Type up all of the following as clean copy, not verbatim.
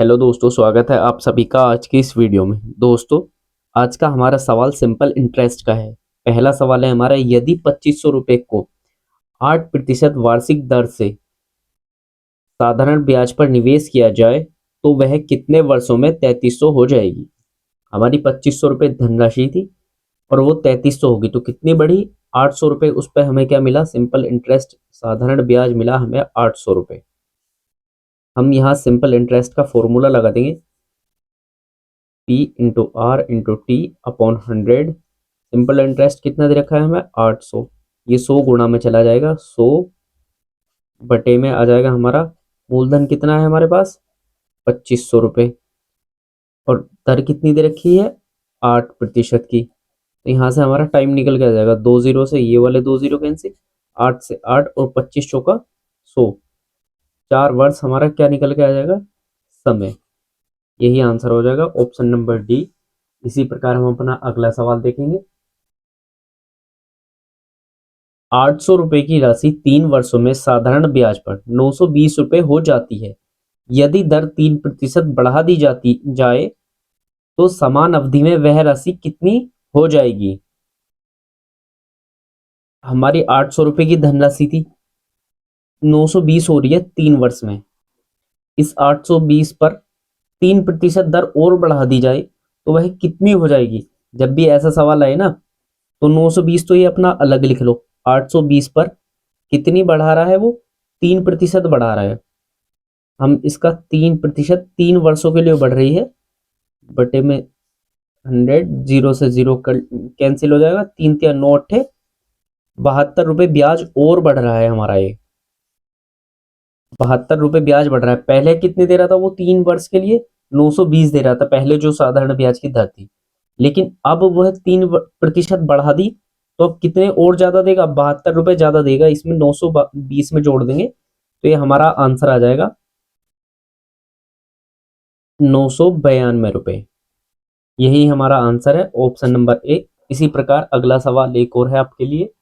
Hello दोस्तों, स्वागत है आप सभी का आज की इस वीडियो में। दोस्तों, आज का हमारा सवाल सिंपल इंटरेस्ट का है। पहला सवाल है हमारा, यदि 2500 रुपये को 8% वार्षिक दर से साधारण ब्याज पर निवेश किया जाए तो वह कितने वर्षों में 3300 हो जाएगी। हमारी 2500 रुपये धनराशि थी और वो 3300 होगी तो कितनी बढ़ी, 800 रुपये। उस पर हमें क्या मिला, सिंपल इंटरेस्ट साधारण ब्याज मिला हमें 800 रुपये। हम यहाँ सिंपल इंटरेस्ट का फॉर्मूला लगा देंगे, P into r into t upon 100। Simple interest कितना दे रखा है हमें, 800। ये 100 गुणा में चला जाएगा, 100 बटे में आ जाएगा हमारा मूलधन कितना है हमारे पास, 2500 रुपये। और दर कितनी दे रखी है, 8% की। तो यहाँ से हमारा टाइम निकल के आ जाएगा, 2 जीरो से ये वाले 2 जीरो कैंसिल, 8 से 8 और 25 चौका 100, 4 वर्ष हमारा क्या निकल के आ जाएगा, समय। यही आंसर हो जाएगा ऑप्शन नंबर डी। इसी प्रकार हम अपना अगला सवाल देखेंगे। 800 रुपये की राशि 3 वर्षों में साधारण ब्याज पर 920 रुपये हो जाती है। यदि दर 3% बढ़ा दी जाती जाए तो समान अवधि में वह राशि कितनी हो जाएगी। हमारी 800 रुपये की धनराशि थी, 920 हो रही है 3 वर्ष में। इस 820 पर 3% दर और बढ़ा दी जाए तो वह कितनी हो जाएगी। जब भी ऐसा सवाल आए ना तो 920 तो ये अपना अलग लिख लो, 820 पर कितनी बढ़ा रहा है वो, 3% बढ़ा रहा है। हम इसका 3% 3 वर्षों के लिए बढ़ रही है, बटे में 100, जीरो से जीरो कैंसिल हो जाएगा, 3 तिया 9 अट्ठे 72 रुपये ब्याज और बढ़ रहा है हमारा। ये 72 रुपये ब्याज बढ़ रहा है। पहले कितने दे रहा था वो, 3 वर्ष के लिए 920 दे रहा था पहले, जो साधारण ब्याज की दर थी। लेकिन अब वह 3% बढ़ा दी तो अब कितने और ज्यादा देगा, 72 रुपये ज्यादा देगा। इसमें 920 में जोड़ देंगे तो ये हमारा आंसर आ जाएगा 992 रुपये। यही हमारा आंसर है, ऑप्शन नंबर ए। इसी प्रकार अगला सवाल एक और है आपके लिए।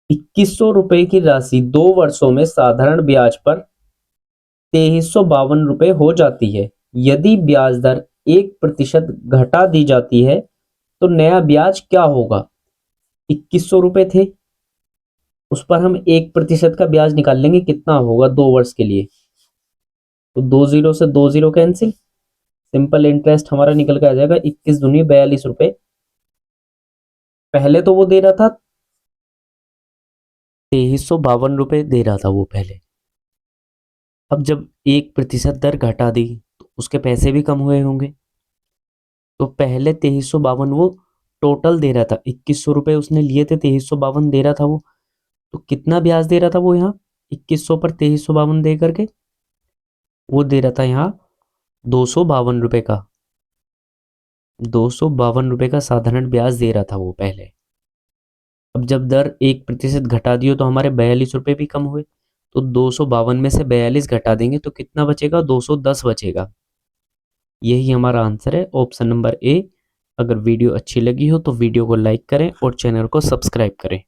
2100 रुपये की राशि 2 वर्षों में साधारण ब्याज पर 2352 रुपये हो जाती है। यदि ब्याज दर 1% घटा दी जाती है तो नया ब्याज क्या होगा। 2100 रुपये थे, उस पर हम 1% का ब्याज निकाल लेंगे, कितना होगा 2 वर्ष के लिए। तो 2 जीरो से 2 जीरो कैंसिल, सिंपल इंटरेस्ट हमारा निकल के आ जाएगा 21 दूनी 42 रुपये। पहले तो वो दे रहा था 2352 रुपये दे रहा था वो पहले। अब जब 1% दर घटा दी तो उसके पैसे भी कम हुए होंगे। तो पहले 2352 वो टोटल दे रहा था, 2100 रुपये उसने लिए थे, 2352 दे रहा था वो। तो कितना ब्याज दे रहा था वो यहाँ, 2100 पर 2352 दे करके वो दे रहा था यहाँ 252 रुपये का, 252 रुपये का साधारण ब्याज दे रहा था वो पहले। अब जब दर 1% घटा दियो तो हमारे 42 रुपये भी कम हुए। तो 252 में से 42 घटा देंगे तो कितना बचेगा, 210 बचेगा। यही हमारा आंसर है, ऑप्शन नंबर ए। अगर वीडियो अच्छी लगी हो तो वीडियो को लाइक करें और चैनल को सब्सक्राइब करें।